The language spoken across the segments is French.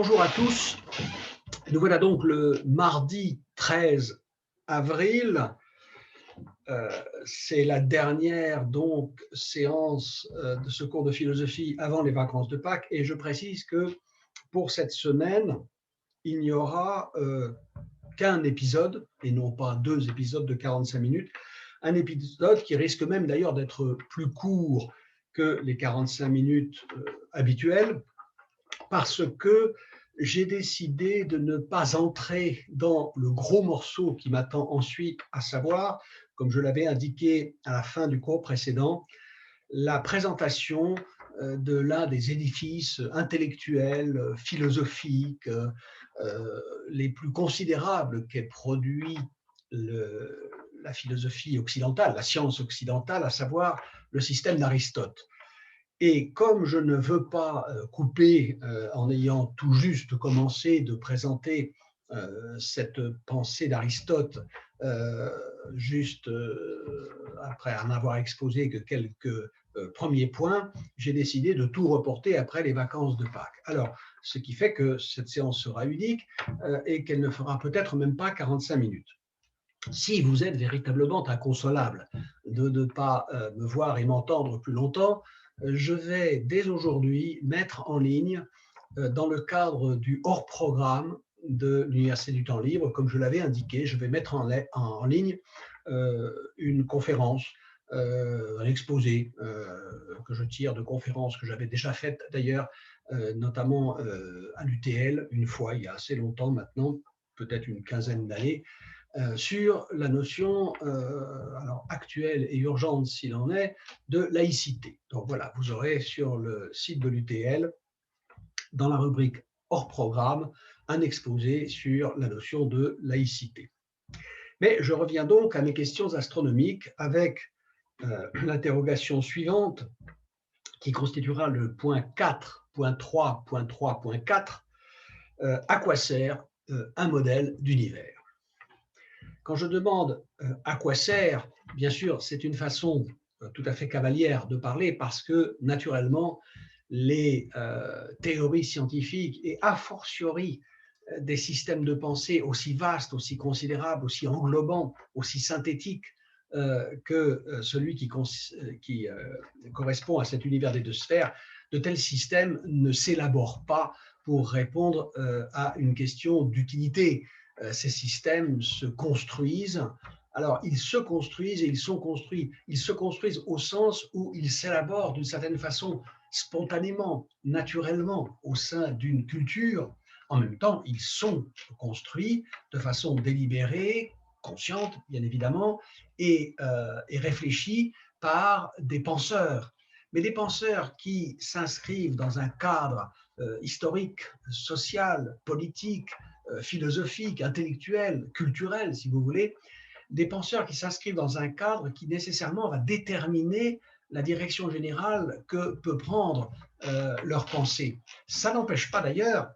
Bonjour à tous. Nous voilà donc le mardi 13 avril. C'est la dernière donc séance de ce cours de philosophie avant les vacances de Pâques et je précise que pour cette semaine, il n'y aura qu'un épisode et non pas deux épisodes de 45 minutes. Un épisode qui risque même d'ailleurs d'être plus court que les 45 minutes habituelles parce que j'ai décidé de ne pas entrer dans le gros morceau qui m'attend ensuite, à savoir, comme je l'avais indiqué à la fin du cours précédent, la présentation de l'un des édifices intellectuels, philosophiques, les plus considérables qu'ait produit la philosophie occidentale, la science occidentale, à savoir le système d'Aristote. Et comme je ne veux pas couper en ayant tout juste commencé de présenter cette pensée d'Aristote, euh, juste après en avoir exposé que quelques premiers points, j'ai décidé de tout reporter après les vacances de Pâques. Alors, ce qui fait que cette séance sera unique et qu'elle ne fera peut-être même pas 45 minutes. Si vous êtes véritablement inconsolable de ne pas me voir et m'entendre plus longtemps, je vais dès aujourd'hui mettre en ligne, dans le cadre du hors-programme de l'Université du Temps Libre, comme je l'avais indiqué, je vais mettre en ligne une conférence, un exposé que je tire de conférences que j'avais déjà faites d'ailleurs, notamment à l'UTL, une fois, il y a assez longtemps maintenant, peut-être une quinzaine d'années, sur la notion alors actuelle et urgente s'il en est, de laïcité. Donc voilà, vous aurez sur le site de l'UTL, dans la rubrique hors programme, un exposé sur la notion de laïcité. Mais je reviens donc à mes questions astronomiques avec l'interrogation suivante qui constituera le point 4.3.3.4. À quoi sert un modèle d'univers? Quand je demande à quoi sert, bien sûr, c'est une façon tout à fait cavalière de parler parce que, naturellement, les théories scientifiques et a fortiori des systèmes de pensée aussi vastes, aussi considérables, aussi englobants, aussi synthétiques que celui qui correspond à cet univers des deux sphères, de tels systèmes ne s'élaborent pas pour répondre à une question d'utilité. Ces systèmes se construisent. Alors, ils se construisent et ils sont construits. Ils se construisent au sens où ils s'élaborent d'une certaine façon spontanément, naturellement, au sein d'une culture. En même temps, ils sont construits de façon délibérée, consciente, bien évidemment, et réfléchis par des penseurs. Mais des penseurs qui s'inscrivent dans un cadre historique, social, politique, philosophique, intellectuel, culturel, si vous voulez, des penseurs qui s'inscrivent dans un cadre qui nécessairement va déterminer la direction générale que peut prendre leur pensée. Ça n'empêche pas d'ailleurs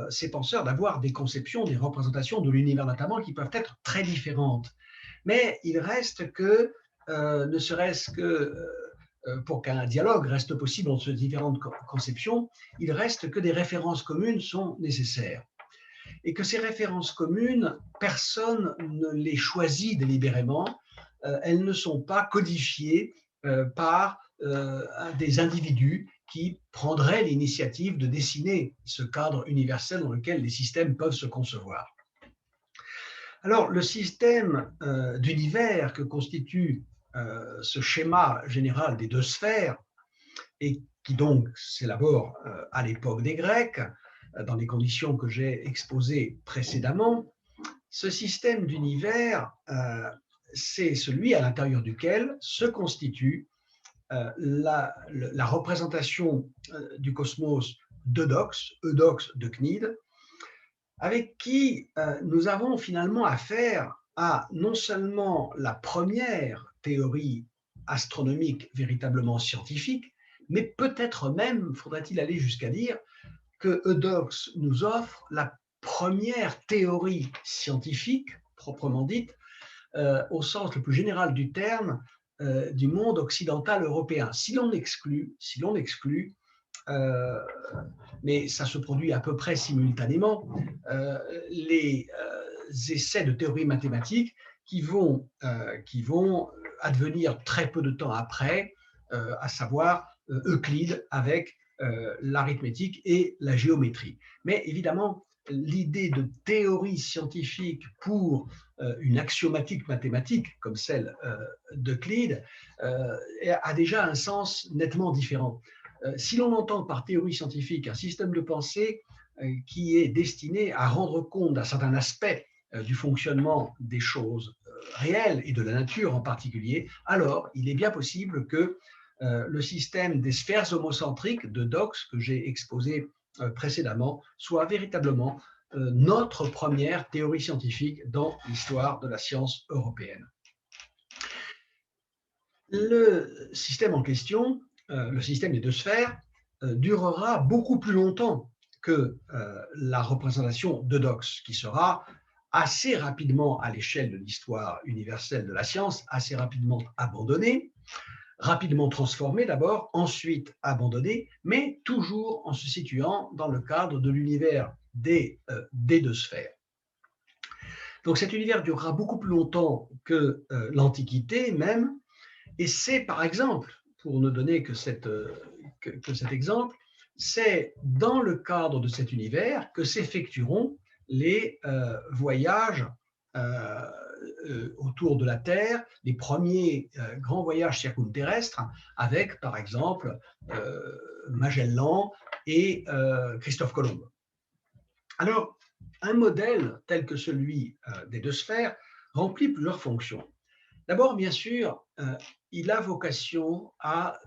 ces penseurs d'avoir des conceptions, des représentations de l'univers notamment qui peuvent être très différentes. Mais il reste que, ne serait-ce que pour qu'un dialogue reste possible entre ces différentes conceptions, il reste que des références communes sont nécessaires et que ces références communes, personne ne les choisit délibérément, elles ne sont pas codifiées par des individus qui prendraient l'initiative de dessiner ce cadre universel dans lequel les systèmes peuvent se concevoir. Alors, le système d'univers que constitue ce schéma général des deux sphères, et qui donc s'élabore à l'époque des Grecs, dans les conditions que j'ai exposées précédemment, ce système d'univers, c'est celui à l'intérieur duquel se constitue la représentation du cosmos d'Eudoxe, Eudoxe de Cnide, avec qui nous avons finalement affaire à non seulement la première théorie astronomique véritablement scientifique, mais peut-être même, faudrait-il aller jusqu'à dire, que Eudoxe nous offre la première théorie scientifique, proprement dite, au sens le plus général du terme, du monde occidental européen. Si l'on exclut euh, mais ça se produit à peu près simultanément, les essais de théorie mathématique qui vont advenir très peu de temps après, à savoir Euclide avec l'arithmétique et la géométrie. Mais évidemment, l'idée de théorie scientifique pour une axiomatique mathématique comme celle d'Euclide a déjà un sens nettement différent. Si l'on entend par théorie scientifique un système de pensée qui est destiné à rendre compte d'un certain aspect du fonctionnement des choses réelles et de la nature en particulier, alors il est bien possible que le système des sphères homocentriques de Dox que j'ai exposé précédemment soit véritablement notre première théorie scientifique dans l'histoire de la science européenne. Le système en question, le système des deux sphères, durera beaucoup plus longtemps que la représentation d'Eudoxe, qui sera assez rapidement, à l'échelle de l'histoire universelle de la science, assez rapidement abandonnée, rapidement transformée d'abord, ensuite abandonnée, mais toujours en se situant dans le cadre de l'univers des deux sphères. Donc cet univers durera beaucoup plus longtemps que l'Antiquité même, et c'est par exemple, pour ne donner que cet exemple, c'est dans le cadre de cet univers que s'effectueront les voyages autour de la Terre, les premiers grands voyages circumterrestres avec, par exemple, Magellan et Christophe Colomb. Alors, un modèle tel que celui des deux sphères remplit plusieurs fonctions. D'abord, bien sûr, il a vocation à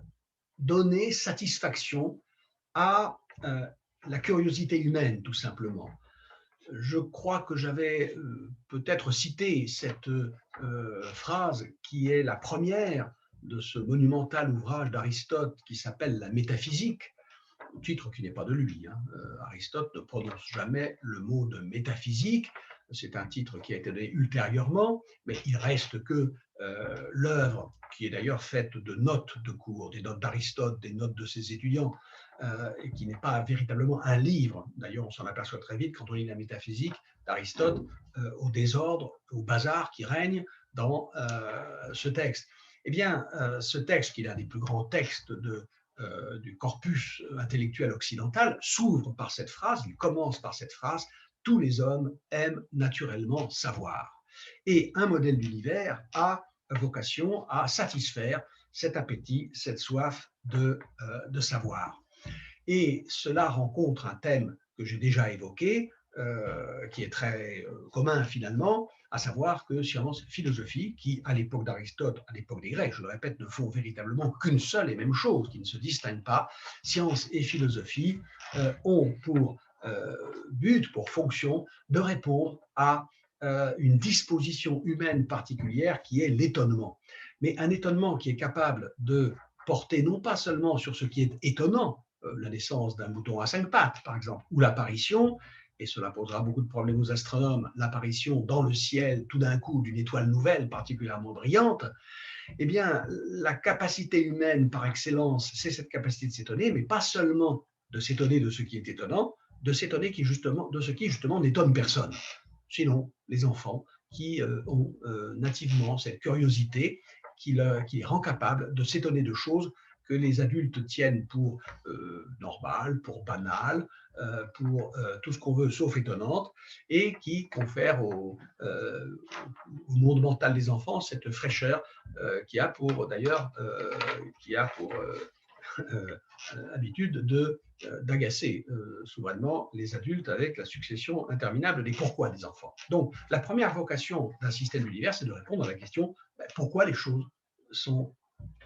donner satisfaction à la curiosité humaine, tout simplement. Je crois que j'avais peut-être cité cette phrase qui est la première de ce monumental ouvrage d'Aristote qui s'appelle La Métaphysique, titre qui n'est pas de lui. Aristote ne prononce jamais le mot de métaphysique. C'est un titre qui a été donné ultérieurement, mais il reste que l'œuvre, qui est d'ailleurs faite de notes de cours, des notes d'Aristote, des notes de ses étudiants, et qui n'est pas véritablement un livre. D'ailleurs, on s'en aperçoit très vite quand on lit la métaphysique d'Aristote, au désordre, au bazar qui règne dans ce texte. Eh bien, ce texte, qui est l'un des plus grands textes du corpus intellectuel occidental, s'ouvre par cette phrase, il commence par cette phrase: tous les hommes aiment naturellement savoir. Et un modèle d'univers a vocation à satisfaire cet appétit, cette soif de savoir. Et cela rencontre un thème que j'ai déjà évoqué, qui est très commun finalement, à savoir que science, philosophie, qui à l'époque d'Aristote, à l'époque des Grecs, je le répète, ne font véritablement qu'une seule et même chose, qui ne se distinguent pas, science et philosophie ont pour but, pour fonction, de répondre à une disposition humaine particulière qui est l'étonnement. Mais un étonnement qui est capable de porter non pas seulement sur ce qui est étonnant, la naissance d'un mouton à 5 pattes, par exemple, ou l'apparition, et cela posera beaucoup de problèmes aux astronomes, l'apparition dans le ciel tout d'un coup d'une étoile nouvelle particulièrement brillante, eh bien, la capacité humaine par excellence, c'est cette capacité de s'étonner, mais pas seulement de s'étonner de ce qui est étonnant, de s'étonner de ce qui justement n'étonne personne. Sinon, les enfants qui ont nativement cette curiosité qui les rend capables de s'étonner de choses que les adultes tiennent pour normales, pour banales, pour tout ce qu'on veut sauf étonnante, et qui confèrent au monde mental des enfants cette fraîcheur qui a pour d'ailleurs habitude d'agacer souverainement les adultes avec la succession interminable des pourquoi des enfants. Donc, la première vocation d'un système d'univers, c'est de répondre à la question pourquoi les choses sont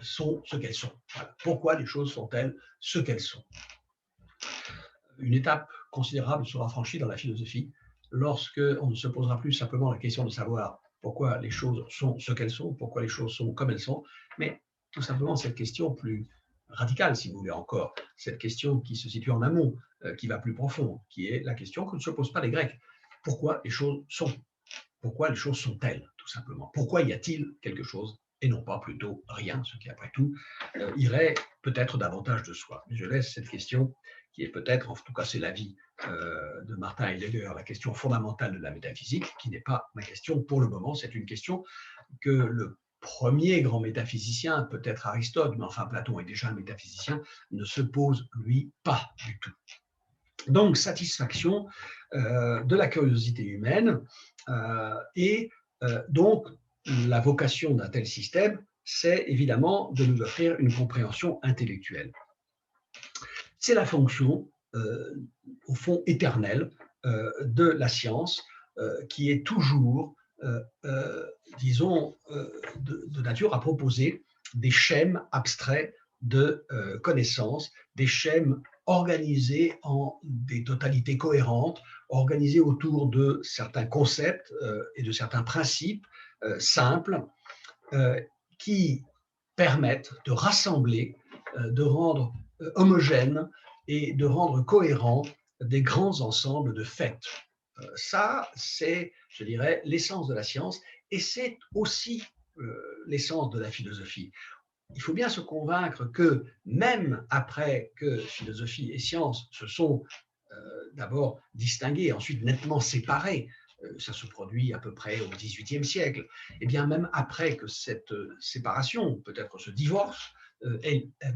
ce qu'elles sont. Voilà. Pourquoi les choses sont-elles ce qu'elles sont? Une étape considérable sera franchie dans la philosophie lorsque on ne se posera plus simplement la question de savoir pourquoi les choses sont ce qu'elles sont, pourquoi les choses sont comme elles sont, mais tout simplement cette question plus radicale, si vous voulez encore, cette question qui se situe en amont, qui va plus profond, qui est la question que ne se posent pas les Grecs. Pourquoi les choses sont? Pourquoi les choses sont-elles, tout simplement? Pourquoi y a-t-il quelque chose et non pas plutôt rien, ce qui après tout irait peut-être davantage de soi. Mais je laisse cette question qui est peut-être, en tout cas c'est l'avis de Martin Heidegger, la question fondamentale de la métaphysique, qui n'est pas ma question pour le moment, c'est une question que le premier grand métaphysicien, peut-être Aristote, mais enfin Platon est déjà un métaphysicien, ne se pose, lui, pas du tout. Donc, satisfaction de la curiosité humaine et donc la vocation d'un tel système, c'est évidemment de nous offrir une compréhension intellectuelle. C'est la fonction, au fond, éternelle de la science qui est toujours, disons, de nature à proposer des schèmes abstraits de connaissances, des schèmes organisés en des totalités cohérentes, organisés autour de certains concepts et de certains principes simples qui permettent de rassembler, de rendre homogène et de rendre cohérent des grands ensembles de faits. Ça, c'est, je dirais, l'essence de la science et c'est aussi l'essence de la philosophie. Il faut bien se convaincre que même après que philosophie et science se sont d'abord distinguées, ensuite nettement séparées, ça se produit à peu près au XVIIIe siècle, et bien même après que cette séparation, peut-être ce divorce,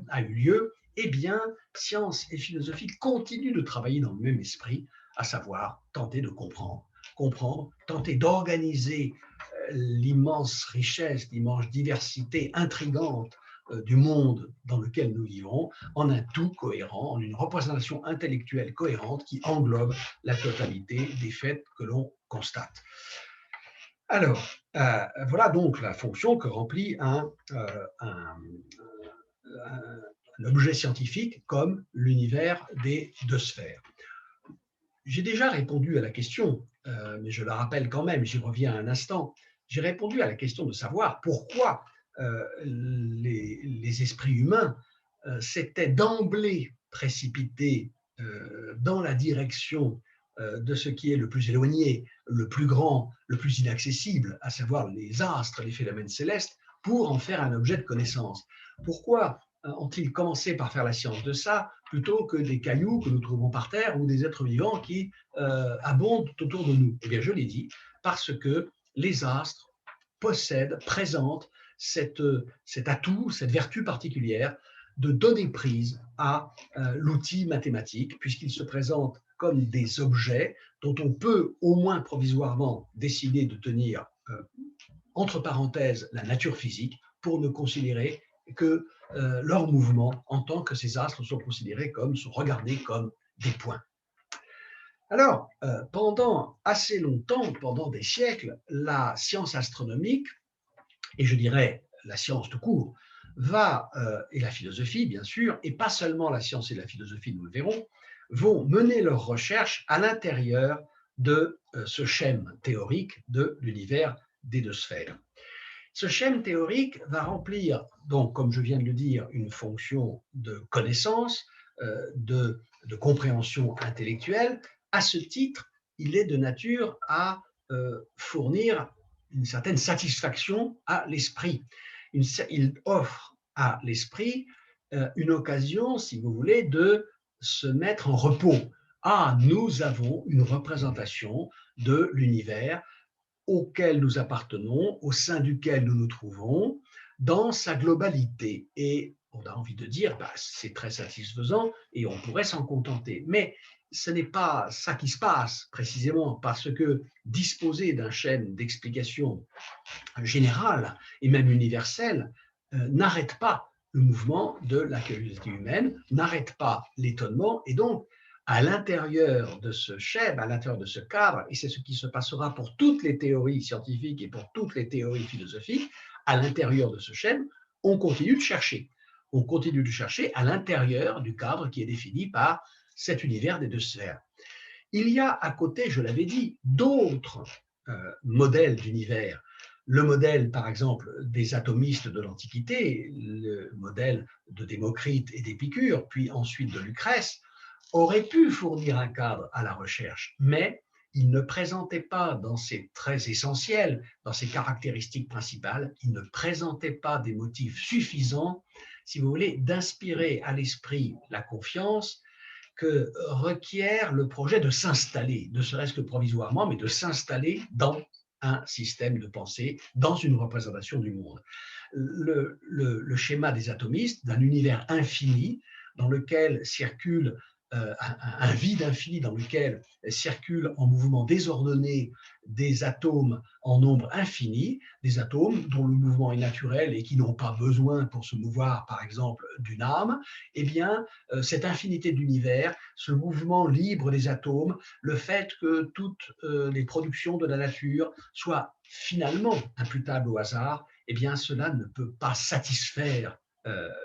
a eu lieu, eh bien, science et philosophie continuent de travailler dans le même esprit, à savoir tenter de comprendre, tenter d'organiser l'immense richesse, l'immense diversité intrigante du monde dans lequel nous vivons en un tout cohérent, en une représentation intellectuelle cohérente qui englobe la totalité des faits que l'on constate. Alors, voilà donc la fonction que remplit un objet scientifique comme l'univers des deux sphères. J'ai déjà répondu à la question, mais je la rappelle quand même, j'y reviens un instant. J'ai répondu à la question de savoir pourquoi les esprits humains s'étaient d'emblée précipités dans la direction de ce qui est le plus éloigné, le plus grand, le plus inaccessible, à savoir les astres, les phénomènes célestes, pour en faire un objet de connaissance. Pourquoi ont-ils commencé par faire la science de ça plutôt que des cailloux que nous trouvons par terre ou des êtres vivants qui abondent autour de nous? Eh bien, je l'ai dit, parce que les astres présentent cet atout, cette vertu particulière de donner prise à l'outil mathématique, puisqu'ils se présentent comme des objets dont on peut au moins provisoirement décider de tenir entre parenthèses la nature physique pour ne considérer que leur mouvement en tant que ces astres sont regardés comme des points. Alors, pendant assez longtemps, pendant des siècles, la science astronomique, et je dirais la science tout court, et la philosophie bien sûr, et pas seulement la science et la philosophie, nous le verrons, vont mener leurs recherches à l'intérieur de ce schème théorique de l'univers des deux sphères. Ce schème théorique va remplir, donc, comme je viens de le dire, une fonction de connaissance, de compréhension intellectuelle. À ce titre, il est de nature à fournir une certaine satisfaction à l'esprit. Il offre à l'esprit une occasion, si vous voulez, de se mettre en repos. Ah, nous avons une représentation de l'univers auquel nous appartenons, au sein duquel nous nous trouvons, dans sa globalité. Et on a envie de dire, c'est très satisfaisant et on pourrait s'en contenter. Mais ce n'est pas ça qui se passe précisément parce que disposer d'un schème d'explication générale et même universelle n'arrête pas le mouvement de la curiosité humaine, n'arrête pas l'étonnement et donc à l'intérieur de ce schème, à l'intérieur de ce cadre, et c'est ce qui se passera pour toutes les théories scientifiques et pour toutes les théories philosophiques, à l'intérieur de ce schème, on continue de chercher. On continue de chercher à l'intérieur du cadre qui est défini par cet univers des deux sphères. Il y a à côté, je l'avais dit, d'autres modèles d'univers. Le modèle, par exemple, des atomistes de l'Antiquité, le modèle de Démocrite et d'Épicure, puis ensuite de Lucrèce, aurait pu fournir un cadre à la recherche, mais il ne présentait pas dans ses traits essentiels, dans ses caractéristiques principales, il ne présentait pas des motifs suffisants, si vous voulez, d'inspirer à l'esprit la confiance que requiert le projet de s'installer, ne serait-ce que provisoirement, mais de s'installer dans un système de pensée, dans une représentation du monde. Le schéma des atomistes, d'un univers infini dans lequel circule un vide infini dans lequel circulent en mouvement désordonné des atomes en nombre infini, des atomes dont le mouvement est naturel et qui n'ont pas besoin pour se mouvoir, par exemple, d'une âme, eh bien, cette infinité d'univers, ce mouvement libre des atomes, le fait que toutes les productions de la nature soient finalement imputables au hasard, eh bien, cela ne peut pas satisfaire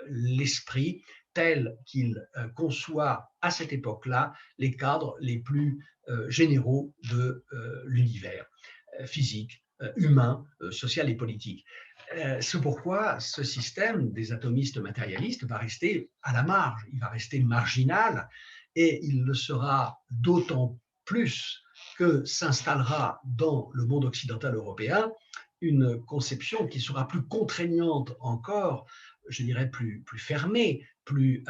l'esprit tel qu'il conçoit à cette époque-là les cadres les plus généraux de l'univers physique, humain, social et politique. C'est pourquoi ce système des atomistes matérialistes va rester à la marge, il va rester marginal et il le sera d'autant plus que s'installera dans le monde occidental européen une conception qui sera plus contraignante encore, je dirais plus fermée, plus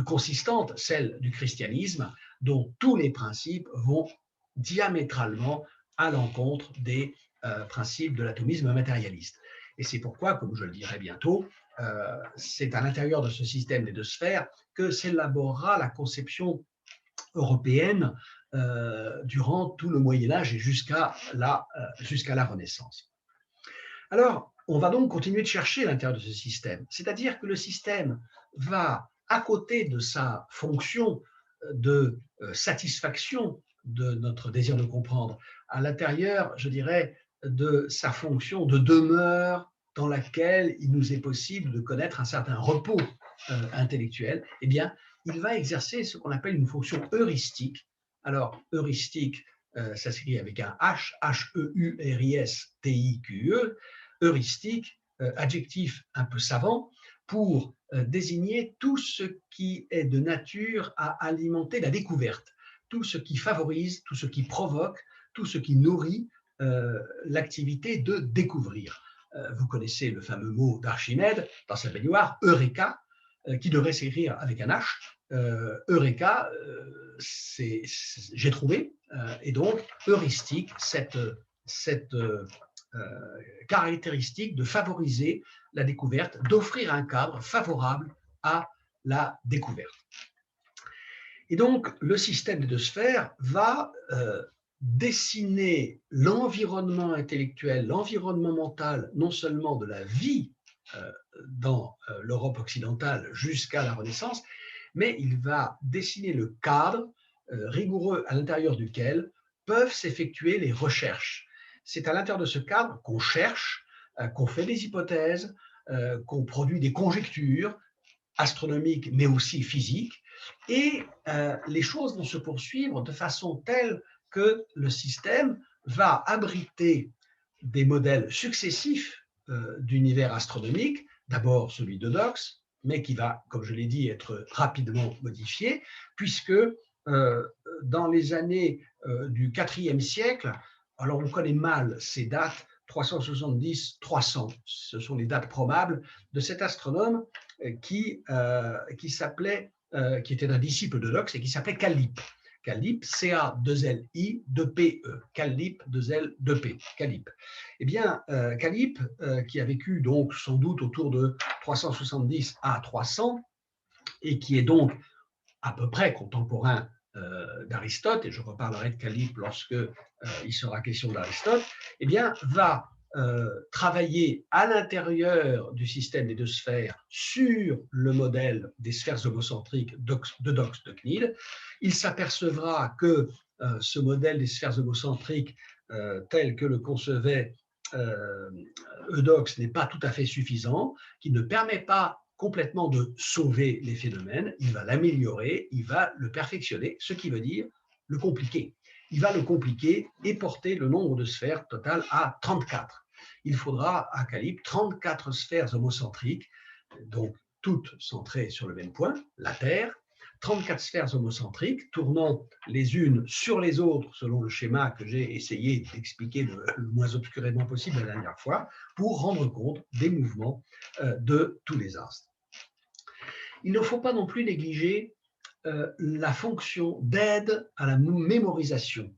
consistante, celle du christianisme, dont tous les principes vont diamétralement à l'encontre des principes de l'atomisme matérialiste. Et c'est pourquoi, comme je le dirai bientôt, c'est à l'intérieur de ce système des deux sphères que s'élaborera la conception européenne durant tout le Moyen-Âge et jusqu'à la Renaissance. Alors, on va donc continuer de chercher à l'intérieur de ce système, c'est-à-dire que le système va, à côté de sa fonction de satisfaction de notre désir de comprendre, à l'intérieur, je dirais, de sa fonction de demeure dans laquelle il nous est possible de connaître un certain repos intellectuel, eh bien, il va exercer ce qu'on appelle une fonction heuristique. Alors, heuristique, ça s'écrit avec un H, H-E-U-R-I-S-T-I-Q-E, heuristique, adjectif un peu savant, pour désigner tout ce qui est de nature à alimenter la découverte, tout ce qui favorise, tout ce qui provoque, tout ce qui nourrit l'activité de découvrir. Vous connaissez le fameux mot d'Archimède dans sa baignoire, Eureka, qui devrait s'écrire avec un H. Eureka, j'ai trouvé, et donc heuristique, cette caractéristique de favoriser la découverte, d'offrir un cadre favorable à la découverte. Et donc, le système des deux sphères va dessiner l'environnement intellectuel, l'environnement mental, non seulement de la vie dans l'Europe occidentale jusqu'à la Renaissance, mais il va dessiner le cadre rigoureux à l'intérieur duquel peuvent s'effectuer les recherches. C'est à l'intérieur de ce cadre qu'on cherche, qu'on fait des hypothèses, qu'on produit des conjectures astronomiques, mais aussi physiques, et les choses vont se poursuivre de façon telle que le système va abriter des modèles successifs d'univers astronomique, d'abord celui d'Eudoxe, mais qui va, comme je l'ai dit, être rapidement modifié, puisque dans les années du IVe siècle, alors on connaît mal ces dates, 370-300, ce sont les dates probables de cet astronome qui était un disciple d'Eudoxe et qui s'appelait Callippe. Callippe, C-A-2-L-I, 2-P-E, Callippe, 2-L, 2-P, Callippe. Eh bien, Callippe, qui a vécu donc sans doute autour de 370 à 300, et qui est donc à peu près contemporain d'Aristote, et je reparlerai de Callippe lorsque il sera question d'Aristote, eh bien, va travailler à l'intérieur du système des deux sphères sur le modèle des sphères homocentriques d'Eudoxe de Cnide. Il s'apercevra que ce modèle des sphères homocentriques tel que le concevait Eudoxe n'est pas tout à fait suffisant, qu'il ne permet pas complètement de sauver les phénomènes, il va l'améliorer, il va le perfectionner, ce qui veut dire le compliquer. Il va le compliquer et porter le nombre de sphères total à 34. Il faudra à Callippe 34 sphères homocentriques, donc toutes centrées sur le même point, la Terre, 34 sphères homocentriques tournant les unes sur les autres selon le schéma que j'ai essayé d'expliquer le moins obscurément possible la dernière fois pour rendre compte des mouvements de tous les astres. Il ne faut pas non plus négliger la fonction d'aide à la mémorisation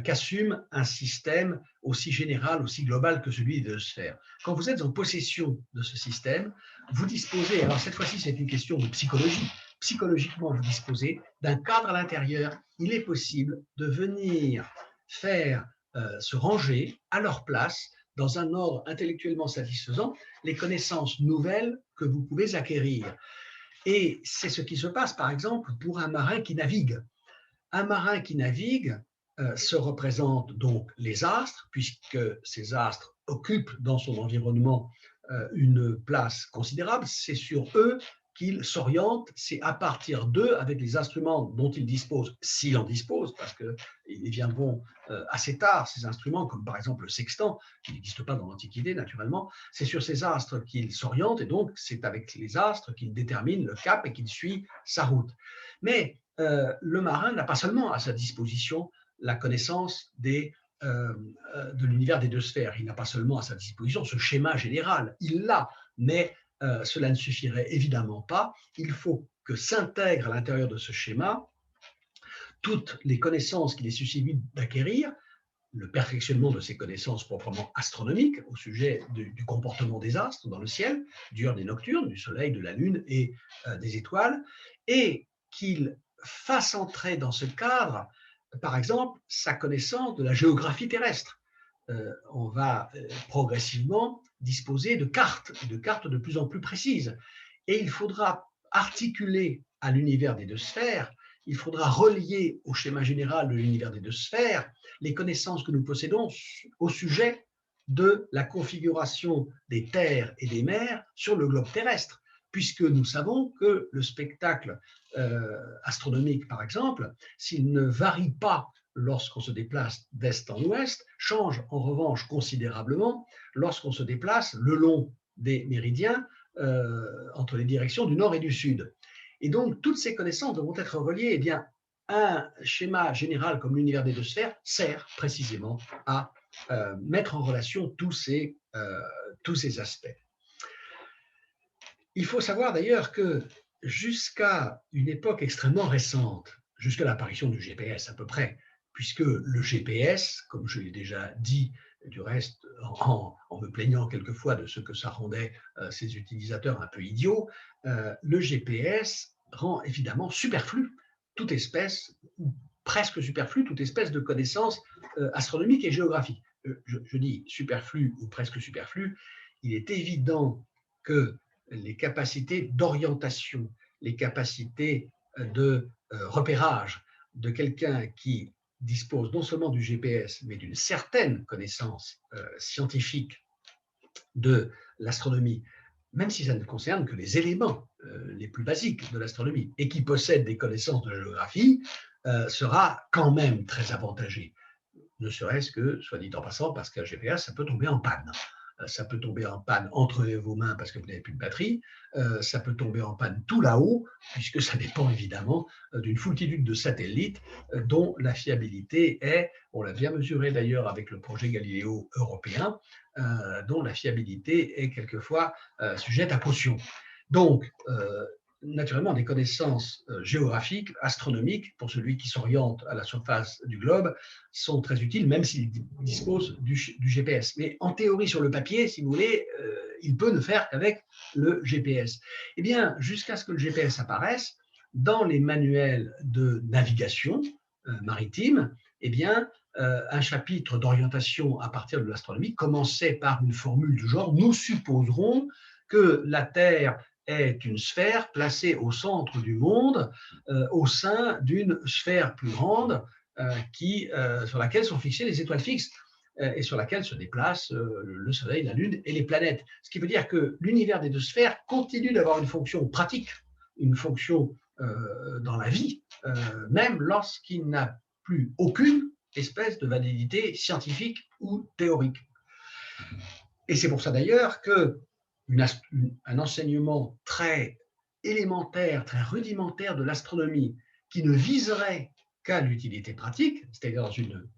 qu'assume un système aussi général, aussi global que celui des deux sphères. Quand vous êtes en possession de ce système, vous disposez, alors cette fois-ci c'est une question de psychologie, psychologiquement vous disposez d'un cadre à l'intérieur, il est possible de venir faire se ranger à leur place dans un ordre intellectuellement satisfaisant les connaissances nouvelles que vous pouvez acquérir. Et c'est ce qui se passe, par exemple, pour un marin qui navigue. Un marin qui navigue se représente donc les astres, puisque ces astres occupent dans son environnement une place considérable. C'est sur eux qu'il s'oriente, c'est à partir d'eux, avec les instruments dont il dispose, s'il en dispose, parce qu'ils viendront assez tard, ces instruments, comme par exemple le sextant, qui n'existe pas dans l'Antiquité, naturellement, c'est sur ces astres qu'il s'oriente, et donc c'est avec les astres qu'il détermine le cap et qu'il suit sa route. Mais le marin n'a pas seulement à sa disposition la connaissance de l'univers des deux sphères, il n'a pas seulement à sa disposition ce schéma général, il l'a, mais cela ne suffirait évidemment pas. Il faut que s'intègrent à l'intérieur de ce schéma toutes les connaissances qu'il est susceptible d'acquérir, le perfectionnement de ces connaissances proprement astronomiques au sujet du comportement des astres dans le ciel, diurne et nocturne, du soleil, de la lune et des étoiles, et qu'il fasse entrer dans ce cadre, par exemple, sa connaissance de la géographie terrestre. On va progressivement disposer de cartes de plus en plus précises. Et il faudra articuler à l'univers des deux sphères, il faudra relier au schéma général de l'univers des deux sphères les connaissances que nous possédons au sujet de la configuration des terres et des mers sur le globe terrestre, puisque nous savons que le spectacle astronomique, par exemple, s'il ne varie pas lorsqu'on se déplace d'est en ouest, change en revanche considérablement lorsqu'on se déplace le long des méridiens entre les directions du nord et du sud. Et donc, toutes ces connaissances devront être reliées. Eh bien, un schéma général comme l'univers des deux sphères sert précisément à mettre en relation tous ces aspects. Il faut savoir d'ailleurs que jusqu'à une époque extrêmement récente, jusqu'à l'apparition du GPS à peu près, puisque le GPS, comme je l'ai déjà dit, du reste, en me plaignant quelquefois de ce que ça rendait ses utilisateurs un peu idiots, le GPS rend évidemment superflu toute espèce, ou presque superflu, toute espèce de connaissances astronomiques et géographiques. Je dis superflu ou presque superflu, il est évident que les capacités d'orientation, les capacités de repérage de quelqu'un qui dispose non seulement du GPS, mais d'une certaine connaissance scientifique de l'astronomie, même si ça ne concerne que les éléments les plus basiques de l'astronomie, et qui possède des connaissances de géographie, sera quand même très avantagé. Ne serait-ce que, soit dit en passant, parce qu'un GPS, ça peut tomber en panne. Ça peut tomber en panne entre vos mains parce que vous n'avez plus de batterie, ça peut tomber en panne tout là-haut, puisque ça dépend évidemment d'une foultitude de satellites dont la fiabilité est, on l'a bien mesuré d'ailleurs avec le projet Galileo européen, dont la fiabilité est quelquefois sujette à caution. Donc, naturellement, des connaissances géographiques, astronomiques, pour celui qui s'oriente à la surface du globe, sont très utiles, même s'il dispose du GPS. Mais en théorie, sur le papier, si vous voulez, il peut ne faire qu'avec le GPS. Eh bien, jusqu'à ce que le GPS apparaisse, dans les manuels de navigation maritime, eh bien, un chapitre d'orientation à partir de l'astronomie commençait par une formule du genre « Nous supposerons que la Terre est une sphère placée au centre du monde, au sein d'une sphère plus grande sur laquelle sont fixées les étoiles fixes et sur laquelle se déplacent le Soleil, la Lune et les planètes. Ce qui veut dire que l'univers des deux sphères continue d'avoir une fonction pratique, une fonction dans la vie, même lorsqu'il n'a plus aucune espèce de validité scientifique ou théorique. Et c'est pour ça d'ailleurs que un enseignement très élémentaire, très rudimentaire de l'astronomie, qui ne viserait qu'à l'utilité pratique, c'est-à-dire dans une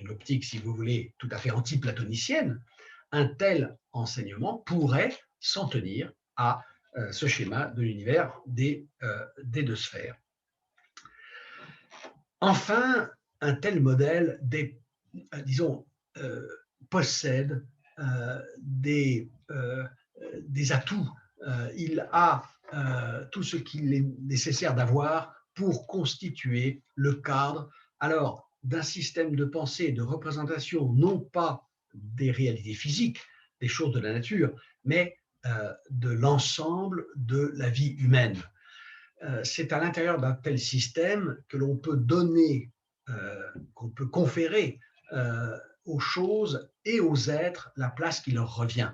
optique, si vous voulez, tout à fait anti-platonicienne, un tel enseignement pourrait s'en tenir à ce schéma de l'univers des deux sphères. Enfin, un tel modèle possède des atouts. Il a tout ce qu'il est nécessaire d'avoir pour constituer le cadre alors d'un système de pensée et de représentation, non pas des réalités physiques, des choses de la nature, mais de l'ensemble de la vie humaine. C'est à l'intérieur d'un tel système que l'on peut donner, qu'on peut conférer aux choses et aux êtres la place qui leur revient.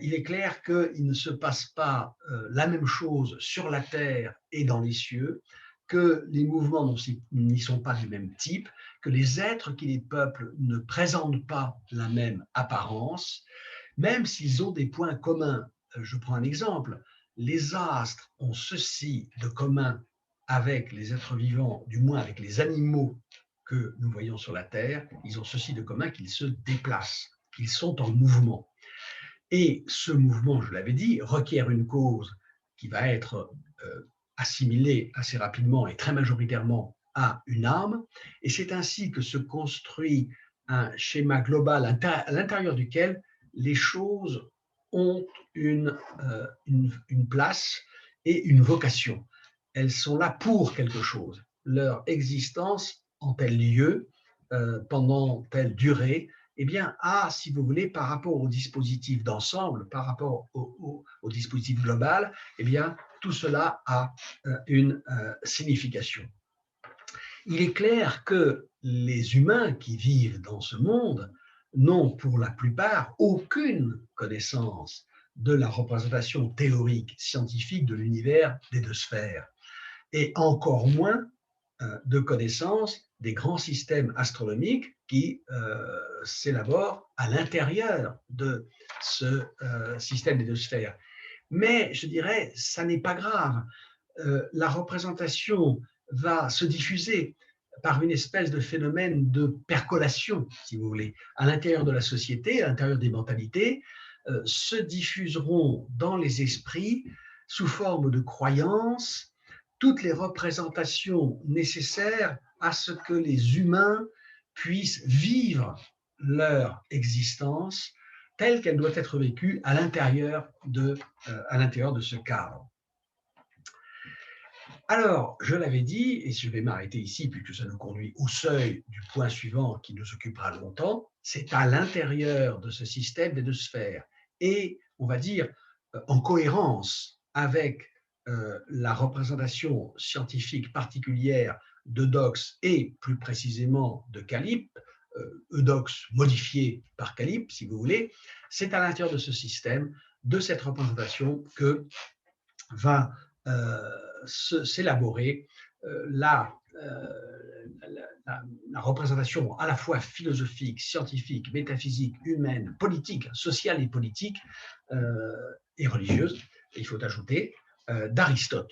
Il est clair qu'il ne se passe pas la même chose sur la Terre et dans les cieux, que les mouvements n'y sont pas du même type, que les êtres qui les peuplent ne présentent pas la même apparence, même s'ils ont des points communs. Je prends un exemple. Les astres ont ceci de commun avec les êtres vivants, du moins avec les animaux que nous voyons sur la Terre, ils ont ceci de commun qu'ils se déplacent, qu'ils sont en mouvement. Et ce mouvement, je l'avais dit, requiert une cause qui va être assimilée assez rapidement et très majoritairement à une âme. Et c'est ainsi que se construit un schéma global à l'intérieur duquel les choses ont une place et une vocation. Elles sont là pour quelque chose. Leur existence en tel lieu, pendant telle durée, eh bien, a, si vous voulez, par rapport au dispositif d'ensemble, par rapport au dispositif global, eh bien, tout cela a une signification. Il est clair que les humains qui vivent dans ce monde n'ont pour la plupart aucune connaissance de la représentation théorique, scientifique de l'univers des deux sphères, et encore moins de connaissance des grands systèmes astronomiques qui s'élaborent à l'intérieur de ce système des deux sphères. Mais je dirais, ça n'est pas grave. La représentation va se diffuser par une espèce de phénomène de percolation, si vous voulez, à l'intérieur de la société, à l'intérieur des mentalités, se diffuseront dans les esprits sous forme de croyances toutes les représentations nécessaires à ce que les humains puissent vivre leur existence telle qu'elle doit être vécue à l'intérieur de ce cadre. Alors, je l'avais dit, et je vais m'arrêter ici puisque ça nous conduit au seuil du point suivant qui nous occupera longtemps, c'est à l'intérieur de ce système des deux sphères et, on va dire, en cohérence avec la représentation scientifique particulière d'Eudoxe et plus précisément de Calypte, Eudoxe modifié par Calypte, si vous voulez, c'est à l'intérieur de ce système, de cette représentation que va s'élaborer la représentation à la fois philosophique, scientifique, métaphysique, humaine, politique, sociale et politique et religieuse, il faut ajouter, d'Aristote.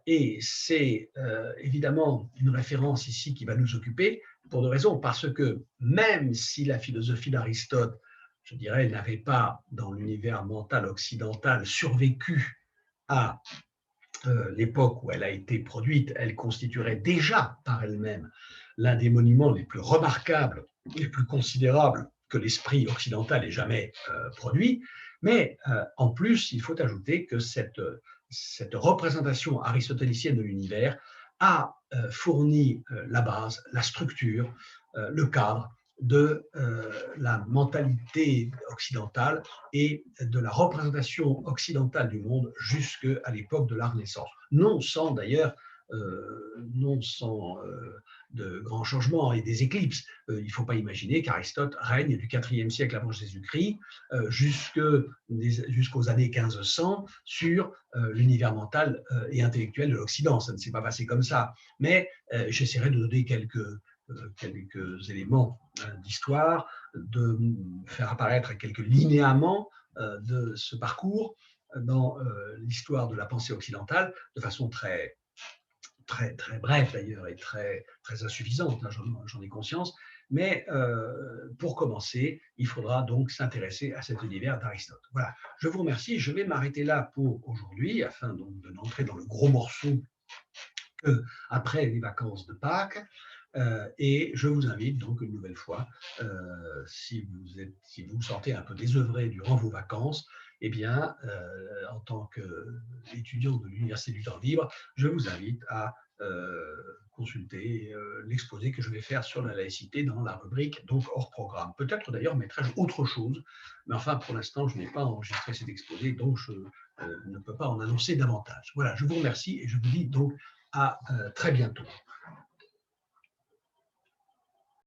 Et c'est évidemment une référence ici qui va nous occuper pour deux raisons, parce que même si la philosophie d'Aristote, je dirais, n'avait pas dans l'univers mental occidental survécu à l'époque où elle a été produite, elle constituerait déjà par elle-même l'un des monuments les plus remarquables, les plus considérables que l'esprit occidental ait jamais produit. Mais en plus, il faut ajouter que cette représentation aristotélicienne de l'univers a fourni la base, la structure, le cadre de la mentalité occidentale et de la représentation occidentale du monde jusqu'à l'époque de la Renaissance. Non sans d'ailleurs, de grands changements et des éclipses. Il ne faut pas imaginer qu'Aristote règne du IVe siècle avant Jésus-Christ jusqu'aux années 1500 sur l'univers mental et intellectuel de l'Occident. Ça ne s'est pas passé comme ça. Mais j'essaierai de donner quelques éléments d'histoire, de faire apparaître quelques linéaments de ce parcours dans l'histoire de la pensée occidentale, de façon très brève d'ailleurs et très insuffisante, hein, j'en ai conscience, mais pour commencer, il faudra donc s'intéresser à cet univers d'Aristote. Voilà, je vous remercie, je vais m'arrêter là pour aujourd'hui, afin donc de n'entrer dans le gros morceau après les vacances de Pâques. Et je vous invite donc une nouvelle fois, si vous vous sentez un peu désœuvré durant vos vacances, eh bien, en tant qu'étudiant de l'Université du temps libre, je vous invite à consulter l'exposé que je vais faire sur la laïcité dans la rubrique donc hors programme. Peut-être d'ailleurs mettrai-je autre chose, mais enfin pour l'instant je n'ai pas enregistré cet exposé, donc je ne peux pas en annoncer davantage. Voilà, je vous remercie et je vous dis donc à très bientôt.